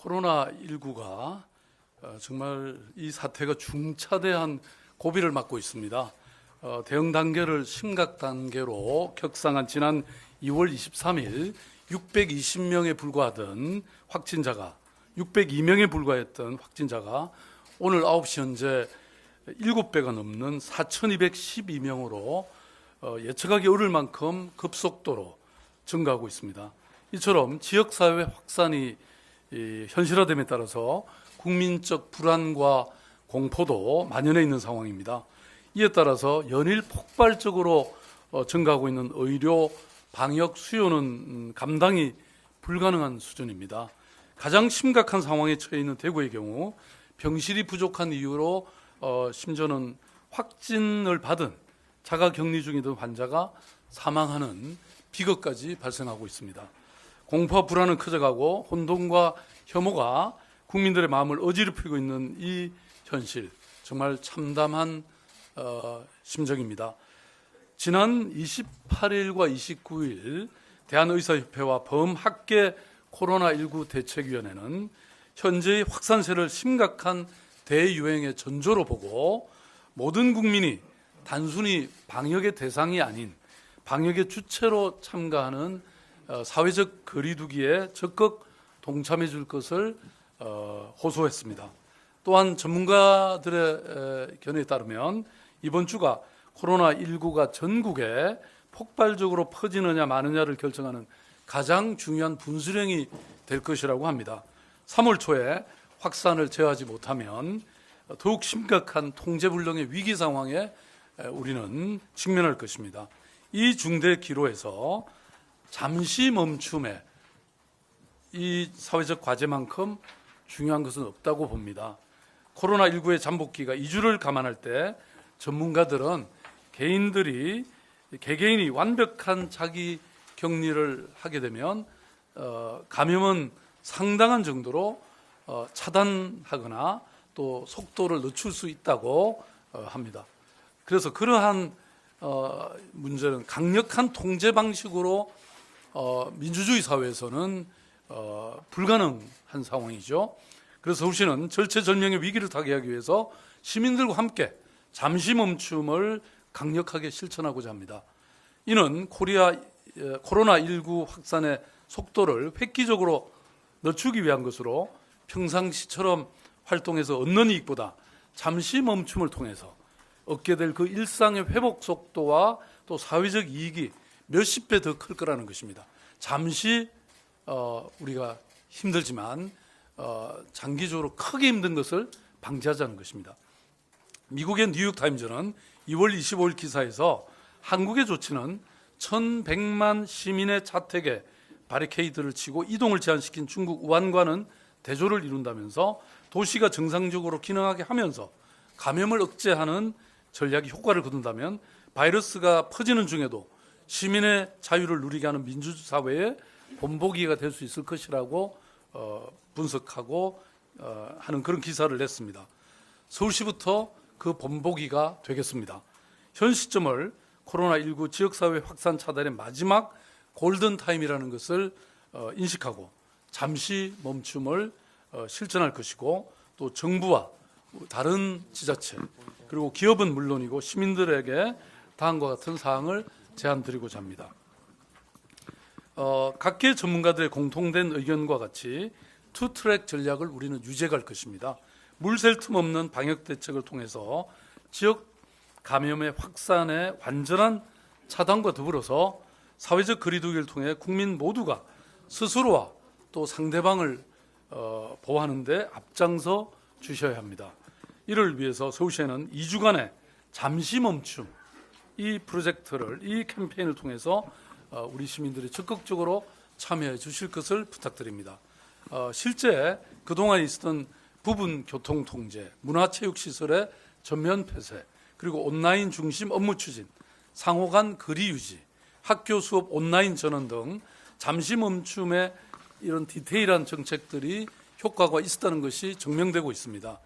코로나19가 정말 이 사태가 중차대한 고비를 맞고 있습니다. 대응 단계를 심각 단계로 격상한 지난 2월 23일 620명에 불과하던 확진자가 602명에 불과했던 확진자가 오늘 9시 현재 7배가 넘는 4,212명으로 예측하기 어려울 만큼 급속도로 증가하고 있습니다. 이처럼 지역사회 확산이 현실화됨에 따라서 국민적 불안과 공포도 만연해 있는 상황입니다. 이에 따라서 연일 폭발적으로 증가하고 있는 의료 방역 수요는 감당이 불가능한 수준입니다. 가장 심각한 상황에 처해 있는 대구의 경우 병실이 부족한 이유로 심지어는 확진을 받은 자가격리 중이던 환자가 사망하는 비극까지 발생하고 있습니다. 공포와 불안은 커져가고 혼돈과 혐오가 국민들의 마음을 어지럽히고 있는 이 현실, 정말 참담한 심정입니다. 지난 28일과 29일 대한의사협회와 범학계 코로나19 대책위원회는 현재의 확산세를 심각한 대유행의 전조로 보고 모든 국민이 단순히 방역의 대상이 아닌 방역의 주체로 참가하는 사회적 거리두기에 적극 동참해 줄 것을 호소했습니다. 또한 전문가들의 견해에 따르면 이번 주가 코로나19가 전국에 폭발적으로 퍼지느냐 마느냐를 결정하는 가장 중요한 분수령이 될 것이라고 합니다. 3월 초에 확산을 제어하지 못하면 더욱 심각한 통제불능의 위기 상황에 우리는 직면할 것입니다. 이 중대 기로에서 잠시 멈춤에 이 사회적 과제만큼 중요한 것은 없다고 봅니다. 코로나19의 잠복기가 2주를 감안할 때 전문가들은 개개인이 완벽한 자기 격리를 하게 되면 감염은 상당한 정도로 차단하거나 또 속도를 늦출 수 있다고 합니다. 그래서 그러한 문제는 강력한 통제 방식으로 민주주의 사회에서는 불가능한 상황이죠. 그래서 서울시는 절체절명의 위기를 타개하기 위해서 시민들과 함께 잠시 멈춤을 강력하게 실천하고자 합니다. 이는 코로나19 확산의 속도를 획기적으로 늦추기 위한 것으로 평상시처럼 활동해서 얻는 이익보다 잠시 멈춤을 통해서 얻게 될 그 일상의 회복 속도와 또 사회적 이익이 몇십 배 더 클 거라는 것입니다. 잠시 우리가 힘들지만 장기적으로 크게 힘든 것을 방지하자는 것입니다. 미국의 뉴욕타임즈는 2월 25일 기사에서 한국의 조치는 1,100만 시민의 자택에 바리케이드를 치고 이동을 제한시킨 중국 우한과는 대조를 이룬다면서 도시가 정상적으로 기능하게 하면서 감염을 억제하는 전략이 효과를 거둔다면 바이러스가 퍼지는 중에도 시민의 자유를 누리게 하는 민주사회의 본보기가 될 수 있을 것이라고 분석하고 하는 그런 기사를 냈습니다. 서울시부터 그 본보기가 되겠습니다. 현 시점을 코로나19 지역사회 확산 차단의 마지막 골든타임이라는 것을 인식하고 잠시 멈춤을 실천할 것이고 또 정부와 다른 지자체 그리고 기업은 물론이고 시민들에게 다음과 같은 사항을 제안드리고자 합니다. 각계 전문가들의 공통된 의견과 같이 투트랙 전략을 우리는 유지해갈 것입니다. 물샐 틈 없는 방역 대책을 통해서 지역 감염의 확산의 완전한 차단과 더불어서 사회적 거리두기를 통해 국민 모두가 스스로와 또 상대방을 보호하는 데 앞장서 주셔야 합니다. 이를 위해서 서울시에는 2주간의 잠시 멈춤 이 프로젝트를 이 캠페인을 통해서 우리 시민들이 적극적으로 참여해 주실 것을 부탁드립니다. 실제 그동안 있었던 부분 교통 통제, 문화체육시설의 전면 폐쇄, 그리고 온라인 중심 업무 추진, 상호 간 거리 유지, 학교 수업 온라인 전환 등 잠시 멈춤의 이런 디테일한 정책들이 효과가 있었다는 것이 증명되고 있습니다.